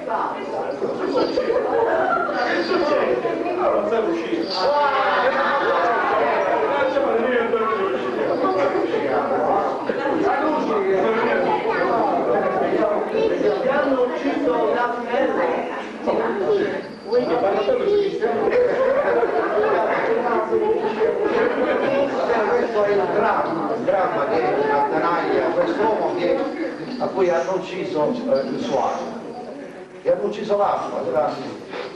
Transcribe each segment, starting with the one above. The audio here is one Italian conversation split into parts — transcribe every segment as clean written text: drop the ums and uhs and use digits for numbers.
Che succede? Non sei uscito. Ti hanno ucciso la finale. Questo è il dramma che attanaglia quest'uomo a cui hanno ucciso il suo animo. Gli hanno ucciso l'anima, era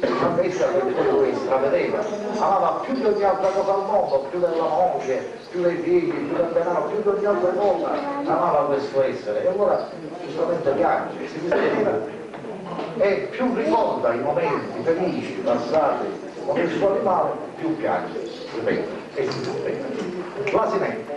una bestia che lui stravedeva, amava più di ogni altra cosa al mondo, più della moglie, più dei figli, più del denaro, più di ogni altra cosa, amava questo essere. E allora giustamente piange, si dispiaceva e più ricorda i momenti felici passati con il suo animale, più piange, ripeto, e si dispera. L'asinetto.